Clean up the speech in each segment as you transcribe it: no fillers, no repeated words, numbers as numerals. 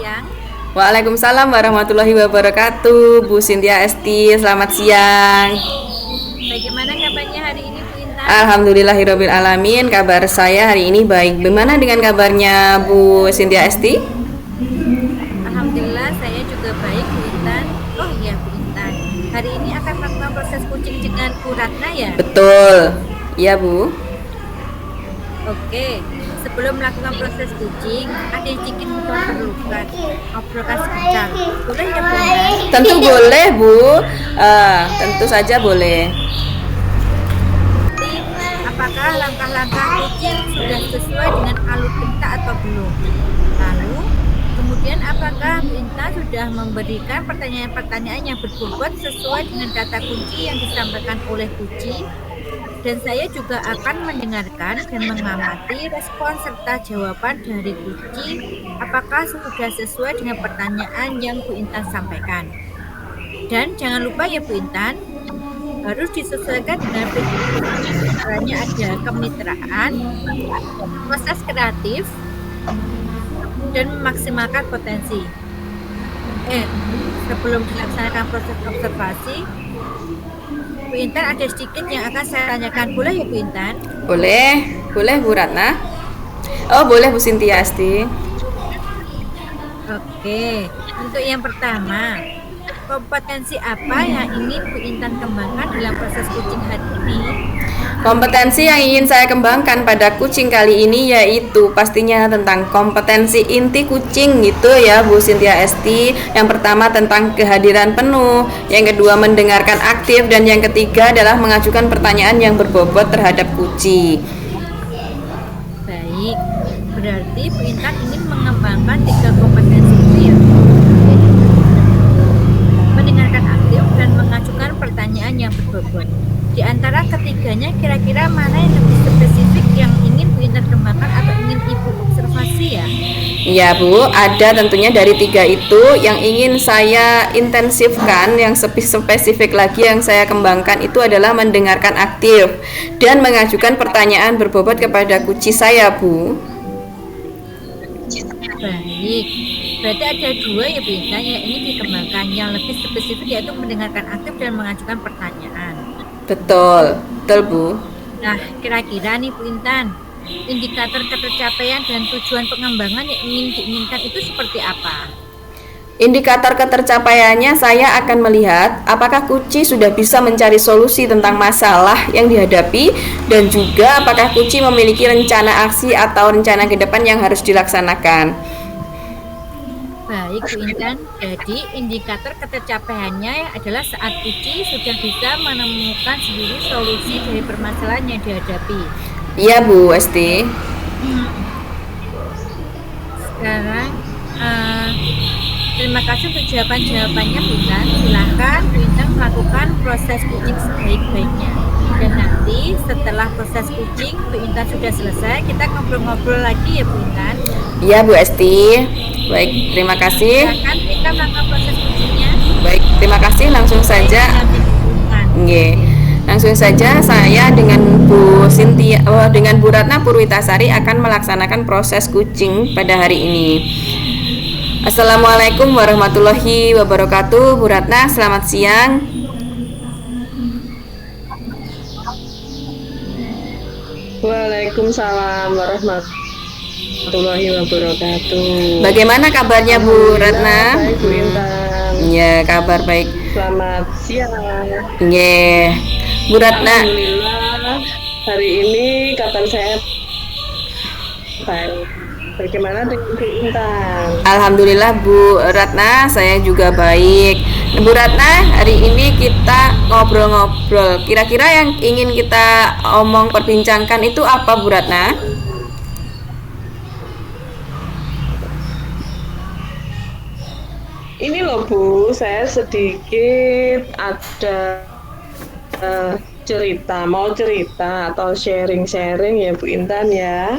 siang. Waalaikumsalam warahmatullahi wabarakatuh, Bu Sintia Esti. Selamat siang. Bagaimana kabarnya hari ini, Bu Intan? Alhamdulillahirabbil alamin. Kabar saya hari ini baik. Bagaimana dengan kabarnya Bu Sintia Esti? Alhamdulillah, saya juga baik, Bu Intan. Oh iya, Bu Intan. Hari ini akan melakukan proses kucing dengan Bu Ratna ya? Betul. Iya, Bu. Oke. Sebelum melakukan proses kucing, ada yang sedikit memerlukan ngobrolkan sebentar. Boleh ya, Bu Intan? Tentu boleh, Bu. Tentu saja boleh. Jadi, apakah langkah-langkah kucing sudah sesuai dengan alur tinta atau belum? Lalu, kemudian apakah Bu Intan sudah memberikan pertanyaan-pertanyaan yang berbobot sesuai dengan data kunci yang disampaikan oleh kucing? Dan saya juga akan mendengarkan dan mengamati respon serta jawaban dari kucing apakah sudah sesuai dengan pertanyaan yang Bu Intan sampaikan. Dan jangan lupa ya Bu Intan, harus disesuaikan dengan prinsip caranya ada kemitraan, proses kreatif, dan memaksimalkan potensi. Sebelum dilaksanakan proses observasi, Bu Intan ada sedikit yang akan saya tanyakan. Boleh ya Bu Intan? Boleh, boleh Bu Ratna. Oh, boleh Bu Sintia Esti. Oke, untuk yang pertama, kompetensi apa yang ingin Bu Intan kembangkan dalam proses kucing hari ini? Kompetensi yang ingin saya kembangkan pada kucing kali ini yaitu pastinya tentang kompetensi inti kucing gitu ya Bu Sintia Esti. Yang pertama tentang kehadiran penuh, yang kedua mendengarkan aktif, dan yang ketiga adalah mengajukan pertanyaan yang berbobot terhadap kucing. Baik, berarti Bu Intan ingin mengembangkan 3 kompetensi itu ya. Mendengarkan aktif dan mengajukan pertanyaan yang berbobot. Di antara ketiganya kira-kira mana yang lebih spesifik yang ingin Bu Intan kembangkan atau ingin Ibu observasi ya? Iya Bu, ada tentunya dari 3 itu yang ingin saya intensifkan, yang spesifik lagi yang saya kembangkan itu adalah mendengarkan aktif dan mengajukan pertanyaan berbobot kepada kucing saya Bu. Baik, berarti ada 2 ya Bu Intan yang ingin dikembangkan. Yang lebih spesifik yaitu mendengarkan aktif dan mengajukan pertanyaan. Betul, betul Bu. Nah, kira-kira nih Bu Intan, indikator ketercapaian dan tujuan pengembangan yang ingin diinginkan itu seperti apa? Indikator ketercapaiannya saya akan melihat apakah kucing sudah bisa mencari solusi tentang masalah yang dihadapi, dan juga apakah kucing memiliki rencana aksi atau rencana ke depan yang harus dilaksanakan. Baik Bu Intan, jadi indikator ketercapaiannya adalah saat kucing sudah bisa menemukan sendiri solusi dari permasalahan yang dihadapi. Iya Bu Esti. Sekarang, terima kasih untuk jawabannya Bu Intan. Silahkan Bu Intan melakukan proses kucing sebaik-baiknya. Dan nanti setelah proses kucing Bu Intan sudah selesai, kita ngobrol-ngobrol lagi ya Bu Intan. Iya Bu Esti. Baik, terima kasih. Silahkan kita melakukan proses kucingnya. Baik, terima kasih. Langsung saja. Nggih. Langsung saja saya dengan Bu Sintia, dengan Bu Ratna Purwitasari akan melaksanakan proses kucing pada hari ini. Assalamualaikum warahmatullahi wabarakatuh. Bu Ratna, selamat siang. Waalaikumsalam warahmatullahi wabarakatuh. Bagaimana kabarnya Bu Ratna? Baik Bu Intan. Ya, kabar baik. Selamat siang. Nggih. Bu Ratna. Alhamdulillah hari ini kabar saya baik. Bagaimana dengan Bu Intan? Alhamdulillah Bu Ratna, saya juga baik. Bu Ratna, hari ini kita ngobrol-ngobrol. Kira-kira yang ingin kita perbincangkan itu apa Bu Ratna? Ini loh Bu, saya sedikit ada mau cerita atau sharing-sharing ya Bu Intan ya.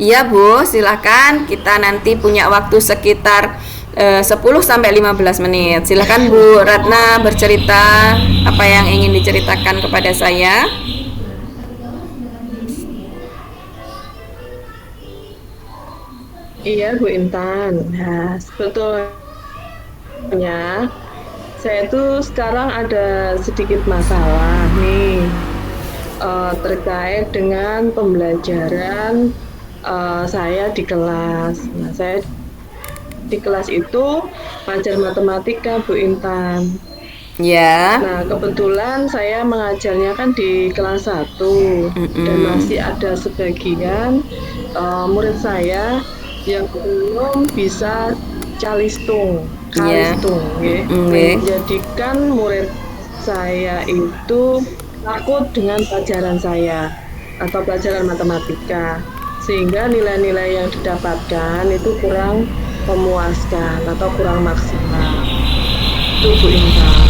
Iya Bu, silakan. Kita nanti punya waktu sekitar 10 sampai 15 menit. Silakan Bu Ratna bercerita apa yang ingin diceritakan kepada saya. Iya Bu Intan. Nah, sebetulnya saya tuh sekarang ada sedikit masalah nih terkait dengan pembelajaran saya di kelas. Nah, saya di kelas itu ngajar matematika Bu Intan. Ya. Nah, kebetulan saya mengajarnya kan di kelas 1 dan Mm-mm. masih ada sebagian murid saya yang belum bisa calistung, Ya. kalistung, ya, Mm-mm, nggih. menjadikan murid saya itu takut dengan pelajaran saya atau pelajaran matematika, sehingga nilai-nilai yang didapatkan itu kurang memuaskan atau kurang maksimal. Itu Bu Intan.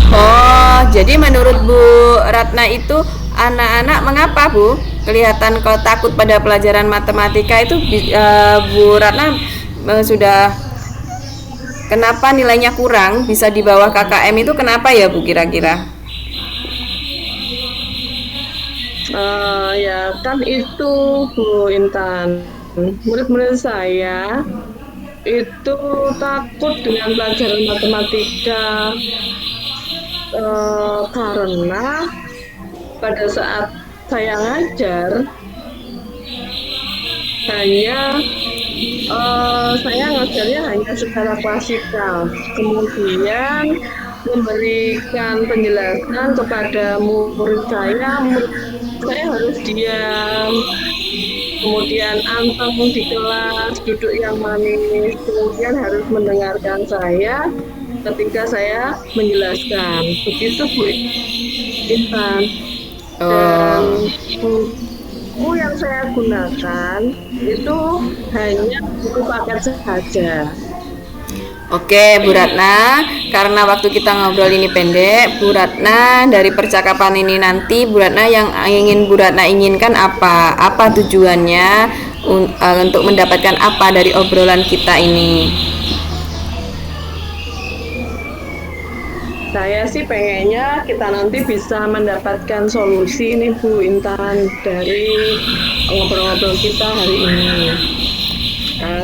Oh, jadi menurut Bu Ratna itu anak-anak mengapa Bu kelihatan kalau takut pada pelajaran matematika itu Bu Ratna sudah kenapa nilainya kurang bisa di bawah KKM itu kenapa ya Bu kira-kira? Ya kan itu Bu Intan, murid-murid saya itu takut dengan pelajaran matematika karena pada saat saya ngajar hanya saya ngajarnya hanya secara klasikal, kemudian memberikan penjelasan kepada murid saya harus diam, kemudian anteng di kelas, duduk yang manis, kemudian harus mendengarkan saya ketika saya menjelaskan. Begitu Bu Intan. Dan Oh, buku yang saya gunakan itu hanya buku paket saja. oke Bu Ratna, karena waktu kita ngobrol ini pendek, Bu Ratna dari percakapan ini nanti Bu Ratna yang ingin Bu Ratna inginkan apa? Apa tujuannya untuk mendapatkan apa dari obrolan kita ini? Saya sih pengennya kita nanti bisa mendapatkan solusi ini Bu Intan dari ngobrol-ngobrol kita hari ini.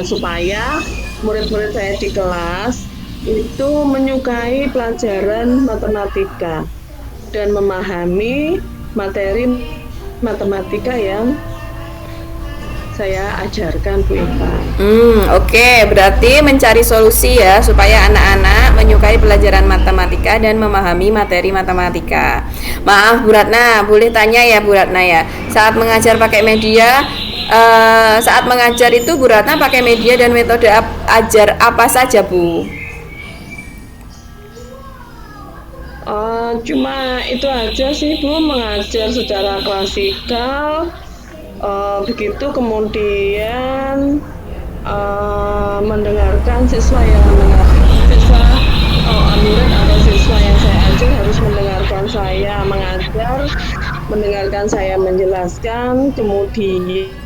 Supaya murid-murid saya di kelas itu menyukai pelajaran matematika dan memahami materi matematika yang saya ajarkan Bu Intan. Oke, berarti mencari solusi ya supaya anak-anak menyukai pelajaran matematika dan memahami materi matematika. Maaf Bu Ratna, boleh tanya ya Bu Ratna ya. Saat mengajar pakai media, saat mengajar itu Bu Ratna pakai media dan metode ajar apa saja Bu? Cuma itu aja sih Bu, mengajar secara klasikal. Begitu kemudian mendengarkan siswa yang murid atau siswa yang saya ajar harus mendengarkan saya mengajar, mendengarkan saya menjelaskan, kemudian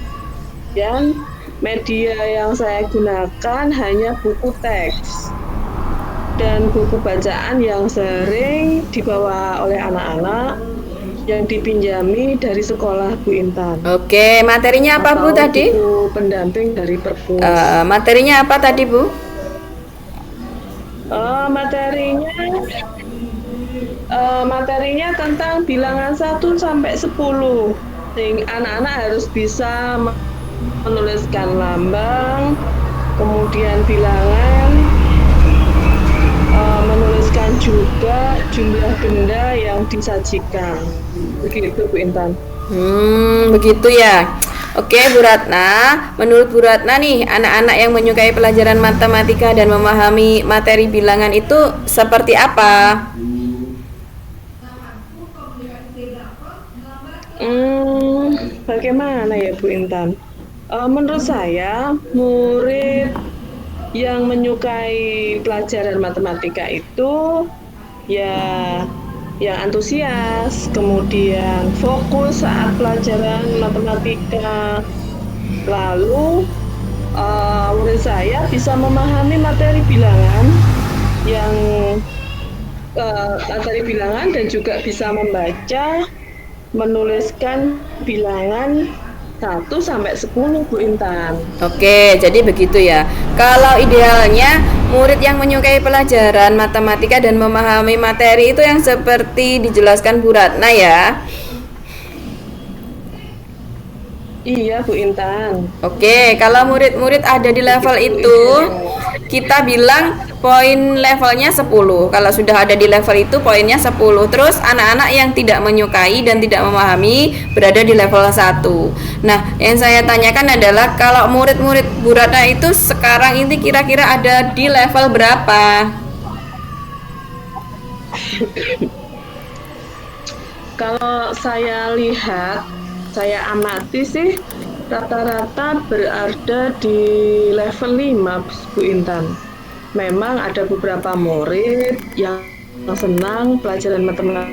media yang saya gunakan hanya buku teks dan buku bacaan yang sering dibawa oleh anak-anak yang dipinjami dari sekolah Bu Intan. Oke, materinya apa Bu Atau tadi? buku pendamping dari perpus. Materinya apa tadi Bu? Materinya tentang bilangan 1 sampai 10. Sehingga anak-anak harus bisa menuliskan lambang, kemudian bilangan, menuliskan juga jumlah benda yang disajikan. Begitu Bu Intan. Begitu ya. Oke Bu Ratna, menurut Bu Ratna nih, anak-anak yang menyukai pelajaran matematika dan memahami materi bilangan itu seperti apa? Bagaimana ya Bu Intan? Menurut saya, murid yang menyukai pelajaran matematika itu ya yang antusias, kemudian fokus saat pelajaran matematika. Lalu murid saya bisa memahami yang materi bilangan dan juga bisa membaca, menuliskan bilangan 1 sampai 10 Bu Intan. Oke, jadi begitu ya. Kalau idealnya murid yang menyukai pelajaran matematika dan memahami materi itu yang seperti dijelaskan Bu Ratna ya. Iya Bu Intan. Oke, kalau murid-murid ada di level Begitu itu, idealnya. kita bilang poin levelnya 10. Kalau sudah ada di level itu poinnya 10. Terus anak-anak yang tidak menyukai dan tidak memahami berada di level 1. Nah, yang saya tanyakan adalah kalau murid-murid Bu Ratna itu sekarang ini kira-kira ada di level berapa? Kalau saya lihat, saya amati sih rata-rata berada di level 5 Bu Intan. Memang ada beberapa murid yang senang pelajaran matematika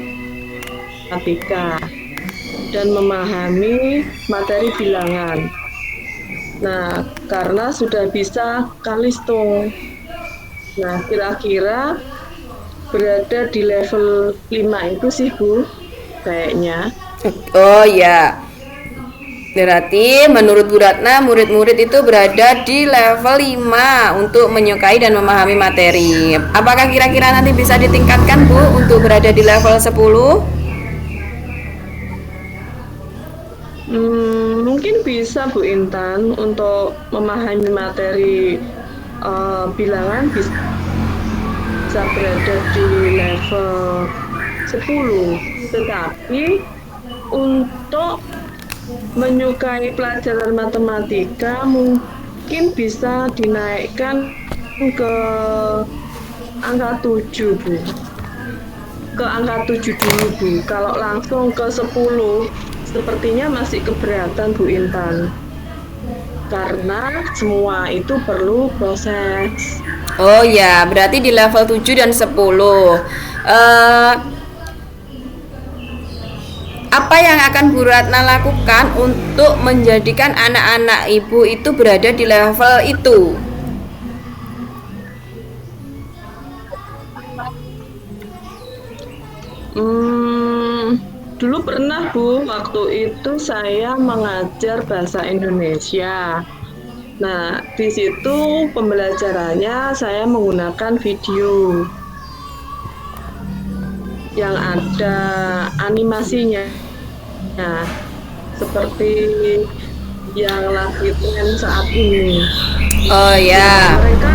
dan memahami materi bilangan. Nah, karena sudah bisa kalistung. Nah, kira-kira berada di level 5 itu sih Bu, kayaknya. Oh ya. Berarti menurut Bu Ratna murid-murid itu berada di level 5 untuk menyukai dan memahami materi. Apakah kira-kira nanti bisa ditingkatkan Bu untuk berada di level 10? Mungkin bisa Bu Intan untuk memahami materi bilangan bisa berada di level 10. Tetapi untuk menyukai pelajaran matematika mungkin bisa dinaikkan ke angka 7 Bu. Ke angka 7 dulu Bu. Kalau langsung ke 10 sepertinya masih keberatan Bu Intan. Karena semua itu perlu proses. Oh ya, berarti di level 7 dan 10. Apa yang akan Bu Ratna lakukan untuk menjadikan anak-anak Ibu itu berada di level itu? Dulu pernah Bu, waktu itu saya mengajar bahasa Indonesia. Nah, di situ pembelajarannya saya menggunakan video yang ada animasinya. Nah, seperti yang lagi tren saat ini. Oh ya. Mereka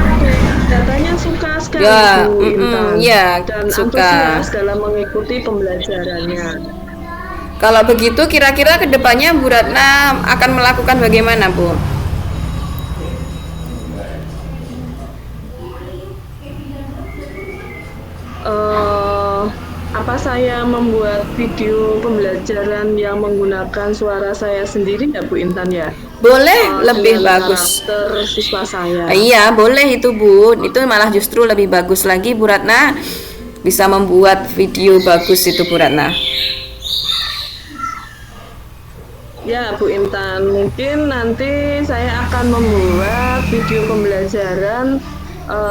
katanya suka sekali Ya, Bu Intan ya, dan suka. antusias dalam mengikuti pembelajarannya. Kalau begitu kira-kira kedepannya Bu Ratna akan melakukan bagaimana Bu? Apa saya membuat video pembelajaran yang menggunakan suara saya sendiri ya Bu Intan ya? Boleh, lebih Dengan bagus. karakter siswa saya. Iya, boleh itu Bu. Itu malah justru lebih bagus lagi Bu Ratna bisa membuat video bagus itu Bu Ratna. Ya Bu Intan, mungkin nanti saya akan membuat video pembelajaran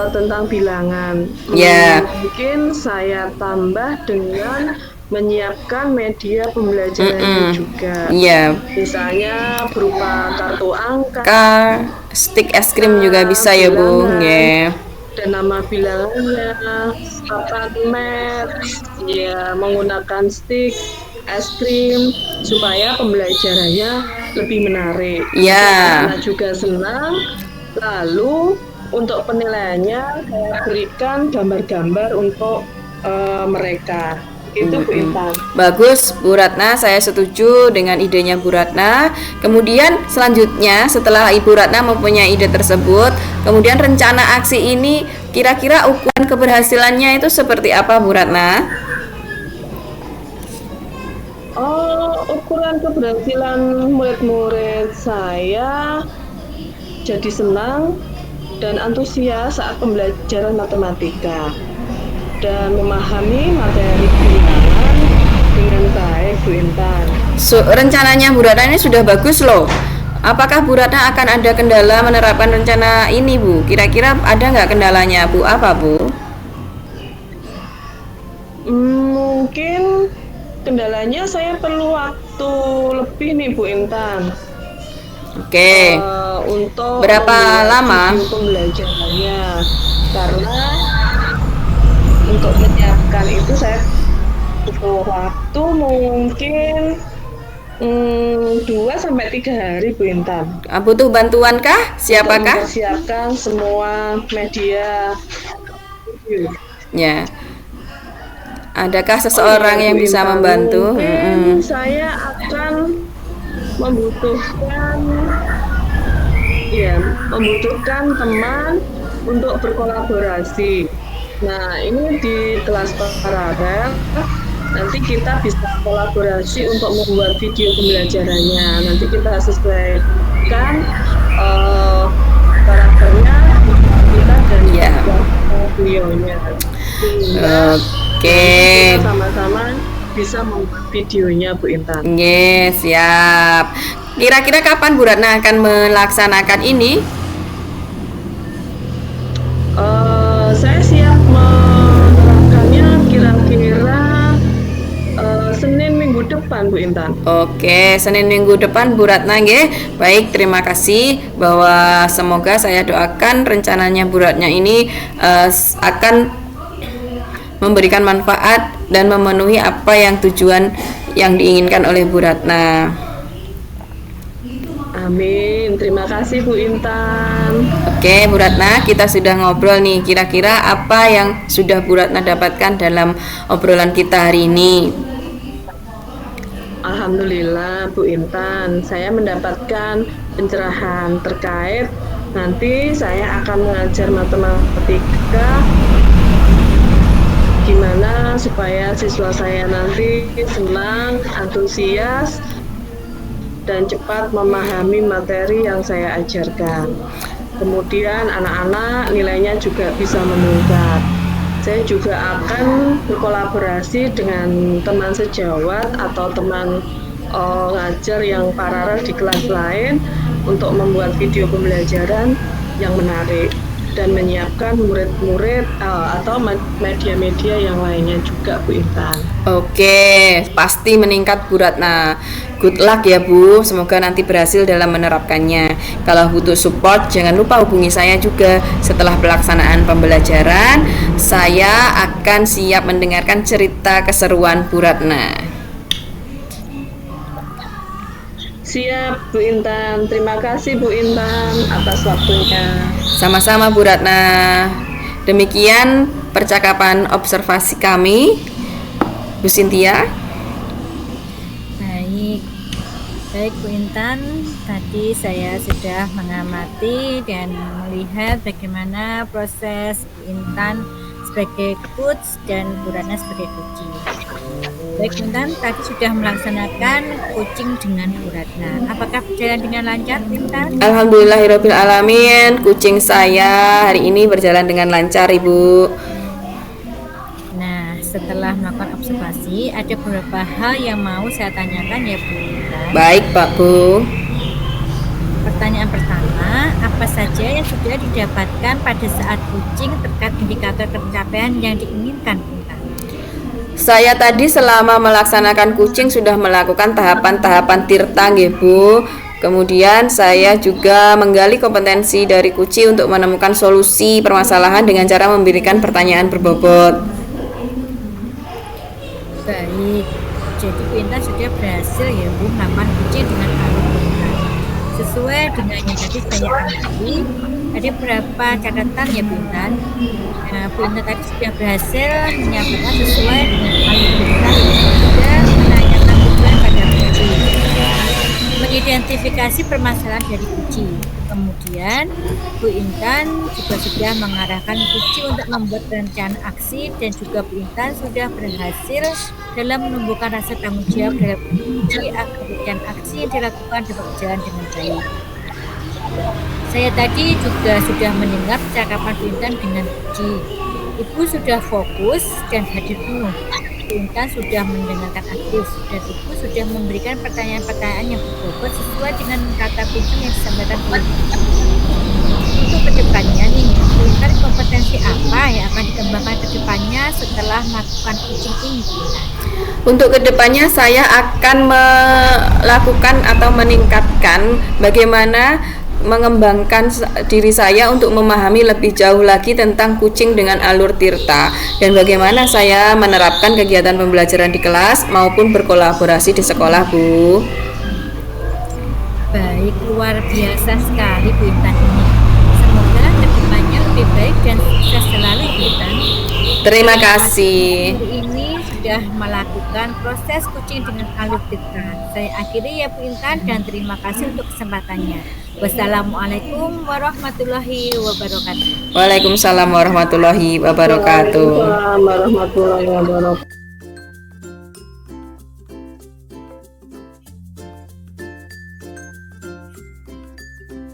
tentang bilangan. Ya. Mungkin saya tambah dengan menyiapkan media pembelajarannya juga. Iya. Misalnya berupa kartu angka, Stick es krim juga bisa ya Bu. Ya. dan nama bilangannya, papan maps, ya menggunakan stick es krim supaya pembelajarannya lebih menarik. Ya. Karena juga senang. Lalu untuk penilaiannya saya berikan gambar-gambar untuk mereka. Itu Bu Intan. Bagus Bu Ratna, saya setuju dengan idenya Bu Ratna. Kemudian selanjutnya setelah Ibu Ratna mempunyai ide tersebut, kemudian rencana aksi ini kira-kira ukuran keberhasilannya itu seperti apa Bu Ratna? Ukuran keberhasilan murid-murid saya jadi senang dan antusias saat pembelajaran matematika dan memahami materi bilangan dengan baik Bu Intan. Rencananya Bu Ratna ini sudah bagus loh. Apakah Bu Ratna akan ada kendala menerapkan rencana ini Bu? Kira-kira ada nggak kendalanya Bu? Apa Bu? Mungkin kendalanya saya perlu waktu lebih nih Bu Intan Oke. Untuk Berapa membuat lama? video pembelajarannya, karena untuk menyiapkan itu saya butuh waktu mungkin 2 sampai 3 hari Bu Intan. Butuh bantuan kah? Untuk Siapakah? mempersiapkan semua media. Ya. Adakah Oh seseorang iya yang Bu bisa Intan, membantu? mungkin saya akan membutuhkan membutuhkan teman untuk berkolaborasi. Nah, ini di kelas paralel nanti kita bisa kolaborasi untuk membuat video pembelajarannya. Nanti kita sesuaikan karakternya kita dan Ya. videonya. Sehingga Oke. kita sama-sama bisa membuat videonya Bu Intan. Yes, siap. Kira-kira kapan Bu Ratna akan melaksanakan ini? Saya siap menerapkannya kira-kira Senin minggu depan Bu Intan. Oke, Senin minggu depan Bu Ratna nggih. Baik, terima kasih bahwa semoga saya doakan rencananya Bu Ratna ini akan memberikan manfaat dan memenuhi apa yang tujuan yang diinginkan oleh Bu Ratna. Amin. Terima kasih Bu Intan. Oke, Bu Ratna, kita sudah ngobrol nih. Kira-kira apa yang sudah Bu Ratna dapatkan dalam obrolan kita hari ini? Alhamdulillah Bu Intan, saya mendapatkan pencerahan terkait nanti saya akan mengajar matematika gimana supaya siswa saya nanti senang, antusias, dan cepat memahami materi yang saya ajarkan. Kemudian anak-anak nilainya juga bisa meningkat. Saya juga akan berkolaborasi dengan teman sejawat atau teman ngajar yang paralel di kelas lain untuk membuat video pembelajaran yang menarik dan menyiapkan murid-murid atau media-media yang lainnya juga Bu Intan. Oke, pasti meningkat Bu Ratna. Good luck ya Bu, semoga nanti berhasil dalam menerapkannya. Kalau butuh support, jangan lupa hubungi saya juga. Setelah pelaksanaan pembelajaran, saya akan siap mendengarkan cerita keseruan Bu Ratna. Siap Bu Intan, terima kasih Bu Intan atas waktunya. Sama-sama Bu Ratna. Demikian percakapan observasi kami, Bu Cynthia. Baik Bu Intan, tadi saya sudah mengamati dan melihat bagaimana proses Bu Intan sebagai coach dan Bu Ratna sebagai coaching. Baik Bu Intan, tadi sudah melaksanakan coaching dengan Bu Ratna. Apakah berjalan dengan lancar Bu Intan? Alhamdulillahirabbil alamin, coaching saya hari ini berjalan dengan lancar Ibu. Nah, setelah melakukan observasi, ada beberapa hal yang mau saya tanyakan ya Bu Intan. Baik Pak Bu. Pertanyaan pertama, apa saja yang sudah didapatkan pada saat coaching terkait indikator pencapaian yang diinginkan Bu Intan? Saya tadi selama melaksanakan coaching sudah melakukan tahapan-tahapan tirta nggih Bu. Kemudian saya juga menggali kompetensi dari Kuci untuk menemukan solusi permasalahan dengan cara memberikan pertanyaan berbobot. Baik, jadi Bu Intan sudah berhasil ya Bu melakukan coaching dengan alur Bu Intan. Sesuai dengan yang tadi saya amati, ada beberapa catatan ya Bu Intan. Nah, Bu Intan tadi sudah berhasil menyampaikan sesuai dengan alur Bu Intan dan menanyakan tujuan pada Kuci, mengidentifikasi permasalahan dari Kuci. Kemudian Bu Intan juga sudah mengarahkan Kuci untuk membuat rencana aksi dan juga Bu Intan sudah berhasil dalam menumbuhkan rasa tanggung jawab dalam Kuci agar rencana aksi yang dilakukan dapat berjalan dengan baik. Saya tadi juga sudah mendengar percakapan Bu Intan dengan Kuci. Ibu sudah fokus dan hadir penuh. Bu Intan sudah mendengarkan aktif dan Ibu sudah memberikan pertanyaan-pertanyaan yang berbobot sesuai dengan kata kunci yang disampaikan oleh Ibu. Untuk kedepannya nih, Bu Intan kompetensi apa yang akan dikembangkan kedepannya setelah melakukan coaching ini Bu Intan? Untuk kedepannya saya akan melakukan atau meningkatkan bagaimana mengembangkan diri saya untuk memahami lebih jauh lagi tentang kucing dengan alur tirta dan bagaimana saya menerapkan kegiatan pembelajaran di kelas maupun berkolaborasi di sekolah, Bu. Baik, luar biasa sekali Bu Intan ini. Semoga kedepannya lebih baik dan sukses selalu Bu Intan. Terima kasih. Hari ini sudah melakukan proses kucing dengan alur tirta. Saya akhiri ya Bu Intan dan terima kasih untuk kesempatannya. Wassalamualaikum warahmatullahi wabarakatuh. Waalaikumsalam warahmatullahi wabarakatuh. Waalaikumsalam warahmatullahi wabarakatuh.